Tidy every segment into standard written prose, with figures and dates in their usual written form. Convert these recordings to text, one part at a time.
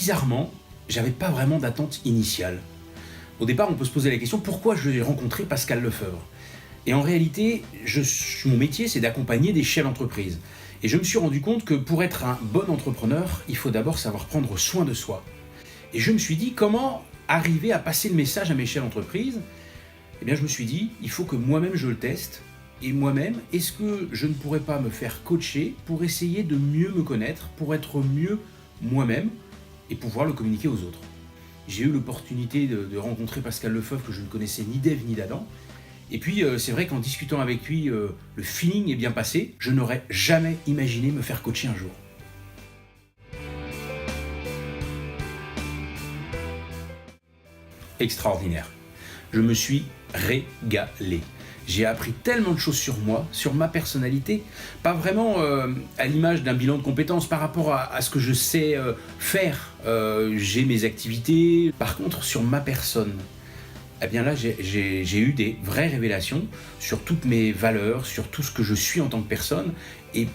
bizarrement, j'avais pas vraiment d'attente initiale. Au départ, on peut se poser la question pourquoi je vais rencontrer Pascal Lefebvre. Et en réalité, mon métier, c'est d'accompagner des chefs d'entreprise. Et je me suis rendu compte que pour être un bon entrepreneur, il faut d'abord savoir prendre soin de soi. Et je me suis dit, comment arriver à passer le message à mes chefs d'entreprise ? Eh bien, je me suis dit, il faut que moi-même je le teste. Et moi-même, est-ce que je ne pourrais pas me faire coacher pour essayer de mieux me connaître, pour être mieux moi-même et pouvoir le communiquer aux autres ? J'ai eu l'opportunité de rencontrer Pascal Lefebvre que je ne connaissais ni d'Ève ni d'Adam. Et puis c'est vrai qu'en discutant avec lui, le feeling est bien passé. Je n'aurais jamais imaginé me faire coacher un jour. Extraordinaire. Je me suis régalé. J'ai appris tellement de choses sur moi, sur ma personnalité, pas vraiment à l'image d'un bilan de compétences par rapport à ce que je sais faire. J'ai mes activités, par contre sur ma personne. Eh bien là, j'ai eu des vraies révélations sur toutes mes valeurs, sur tout ce que je suis en tant que personne. Et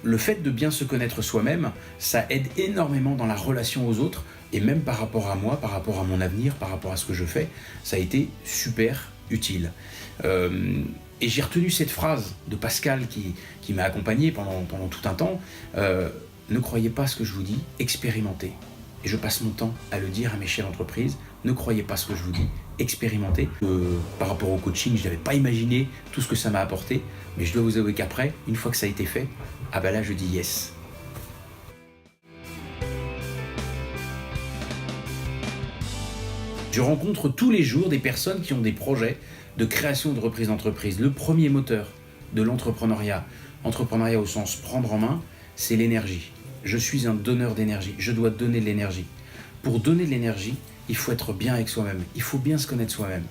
le fait de bien se connaître soi-même, ça aide énormément dans la relation aux autres. Et même par rapport à moi, par rapport à mon avenir, par rapport à ce que je fais, ça a été super utile. Et j'ai retenu cette phrase de Pascal qui m'a accompagné pendant tout un temps. Ne croyez pas ce que je vous dis, expérimentez. Et je passe mon temps à le dire à mes chefs d'entreprise. Ne croyez pas ce que je vous dis, expérimentez. Par rapport au coaching, je n'avais pas imaginé tout ce que ça m'a apporté. Mais je dois vous avouer qu'après, une fois que ça a été fait, ah ben là je dis yes. Je rencontre tous les jours des personnes qui ont des projets de création de reprise d'entreprise. Le premier moteur de l'entrepreneuriat, entrepreneuriat au sens prendre en main, c'est l'énergie. Je suis un donneur d'énergie, je dois donner de l'énergie. Pour donner de l'énergie, il faut être bien avec soi-même, il faut bien se connaître soi-même.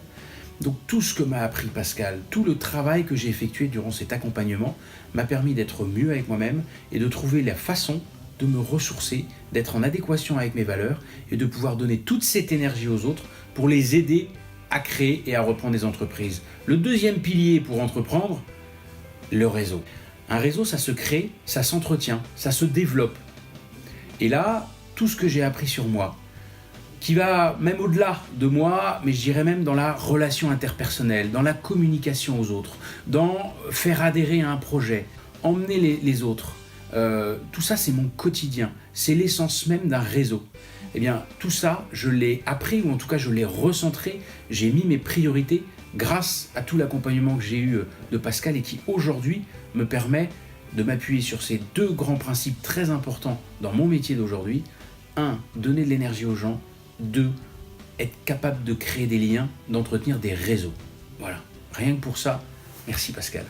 Donc tout ce que m'a appris Pascal, tout le travail que j'ai effectué durant cet accompagnement m'a permis d'être mieux avec moi-même et de trouver la façon de me ressourcer, d'être en adéquation avec mes valeurs et de pouvoir donner toute cette énergie aux autres pour les aider à créer et à reprendre des entreprises. Le deuxième pilier pour entreprendre, le réseau. Un réseau, ça se crée, ça s'entretient, ça se développe. Et là, tout ce que j'ai appris sur moi, qui va même au-delà de moi, mais je dirais même dans la relation interpersonnelle, dans la communication aux autres, dans faire adhérer à un projet, emmener les autres. Tout ça, c'est mon quotidien. C'est l'essence même d'un réseau. Eh bien, tout ça, je l'ai appris, ou en tout cas, je l'ai recentré. J'ai mis mes priorités grâce à tout l'accompagnement que j'ai eu de Pascal et qui, aujourd'hui, me permet de m'appuyer sur ces deux grands principes très importants dans mon métier d'aujourd'hui. 1. Donner de l'énergie aux gens. 2. Être capable de créer des liens, d'entretenir des réseaux. Voilà. Rien que pour ça, merci Pascal.